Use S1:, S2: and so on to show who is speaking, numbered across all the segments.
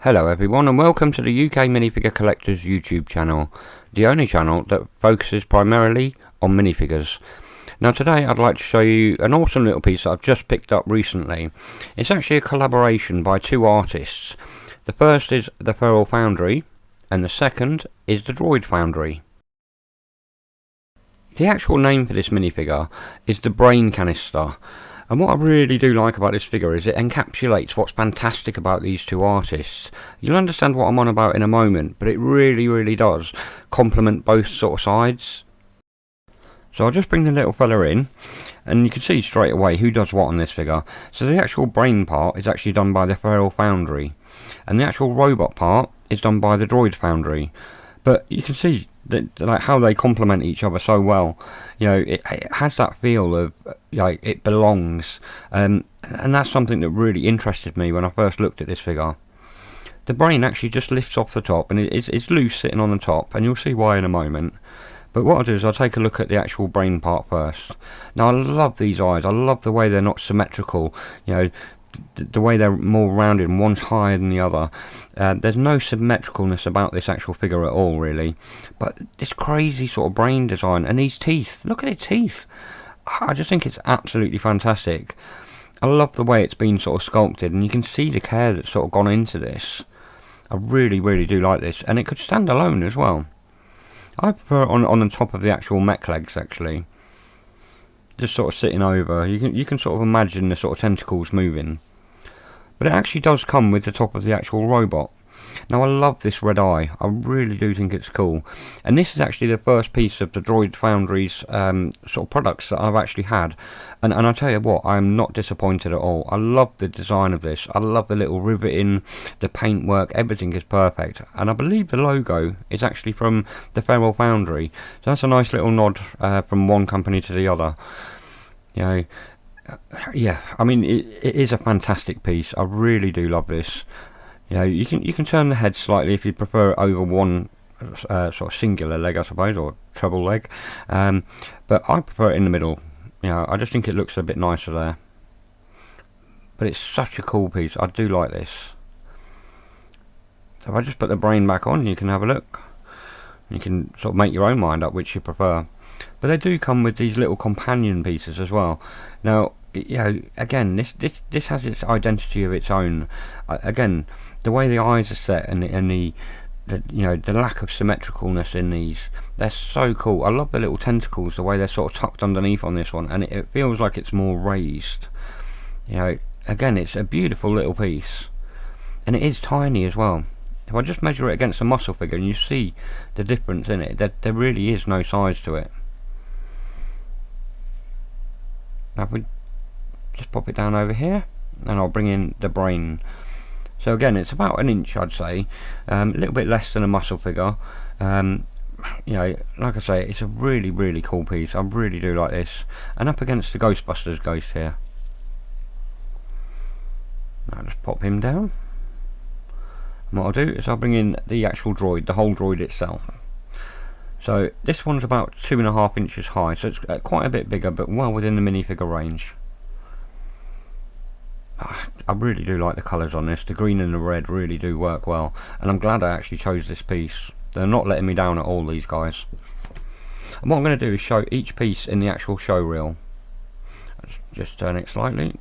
S1: Hello everyone and welcome to the UK Minifigure Collectors YouTube channel, the only channel that focuses primarily on minifigures. Now today I'd like to show you an awesome little piece that I've just picked up recently. It's actually a collaboration by two artists. The first is the Droid Foundry and the second is the Droid Foundry. The actual name for this minifigure is the Brain Cannister. And what I really do like about this figure is it encapsulates what's fantastic about these two artists. You'll understand what I'm on about in a moment, but it really does complement both sort of sides. So I'll just bring the little fella in, and you can see straight away who does what on this figure. So the actual brain part is actually done by the Droid Foundry, and the actual robot part is done by the Droid Foundry. But you can see that, like, how they complement each other so well. You know, it has that feel of like it belongs, and that's something that really interested me when I first looked at this figure. The brain actually just lifts off the top, and it's loose sitting on the top, and you'll see why in a moment. But what I'll do is I'll take a look at the actual brain part first. Now I love these eyes. I love the way they're not symmetrical. You know, the way they're more rounded and one's higher than the other. There's no symmetricalness about this actual figure at all, really. But this crazy sort of brain design and these teeth. Look at its teeth. I just think it's absolutely fantastic. I love the way it's been sort of sculpted, and you can see the care that's sort of gone into this. I really do like this, and it could stand alone as well. I prefer it on the top of the actual mech legs, actually. Just sort of sitting over. You can sort of imagine the sort of tentacles moving. But it actually does come with the top of the actual robot. Now I love this red eye. I really do think it's cool. And this is actually the first piece of the Droid Foundry's sort of products that I've actually had. And I tell you what, I'm not disappointed at all. I love the design of this. I love the little riveting, the paintwork, everything is perfect. And I believe the logo is actually from the Droid Foundry. So that's a nice little nod from one company to the other. You know, yeah, I mean it is a fantastic piece. I really do love this. You know, you can turn the head slightly if you prefer it over one sort of singular leg, I suppose, or treble leg. But I prefer it in the middle. You know, I just think it looks a bit nicer there. But it's such a cool piece. I do like this. So if I just put the brain back on, you can have a look. You can sort of make your own mind up which you prefer. But they do come with these little companion pieces as well. Now, you know, again, this has its identity of its own. Again, the way the eyes are set and the you know, the lack of symmetricalness in these, they're so cool. I love the little tentacles, the way they're sort of tucked underneath on this one, and it feels like it's more raised. You know, again, it's a beautiful little piece, and it is tiny as well. If I just measure it against a muscle figure, and you see the difference in it, there really is no size to it. Now if we just pop it down over here, and I'll bring in the brain. So again, it's about an inch, I'd say, a little bit less than a muscle figure. You know, like I say, it's a really cool piece. I really do like this, and up against the Ghostbusters ghost here. I'll just pop him down. And what I'll do is I'll bring in the actual droid, the whole droid itself. So this one's about 2.5 inches high, so it's quite a bit bigger, but well within the minifigure range. I really do like the colours on this. The green and the red really do work well, and I'm glad I actually chose this piece. They're not letting me down at all, these guys. And what I'm going to do is show each piece in the actual show reel. Just turn it slightly.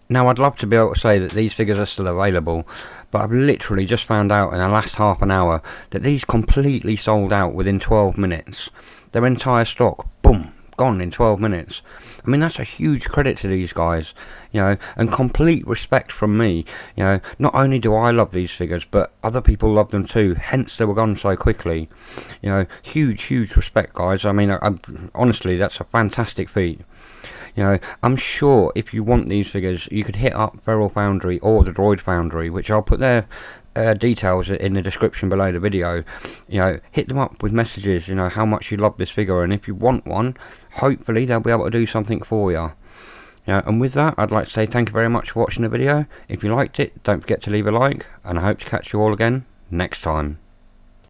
S1: Now, I'd love to be able to say that these figures are still available, but I've literally just found out in the last half an hour that these completely sold out within 12 minutes. Their entire stock, boom, gone in 12 minutes. I mean, that's a huge credit to these guys, you know, and complete respect from me. You know, not only do I love these figures, but other people love them too, hence they were gone so quickly. You know, huge respect, guys. I mean, honestly, that's a fantastic feat. You know, I'm sure if you want these figures, you could hit up Droid Foundry or the Droid Foundry, which I'll put their details in the description below the video. You know, hit them up with messages, you know, how much you love this figure, and if you want one, hopefully they'll be able to do something for you. You know, and with that, I'd like to say thank you very much for watching the video. If you liked it, don't forget to leave a like, and I hope to catch you all again next time.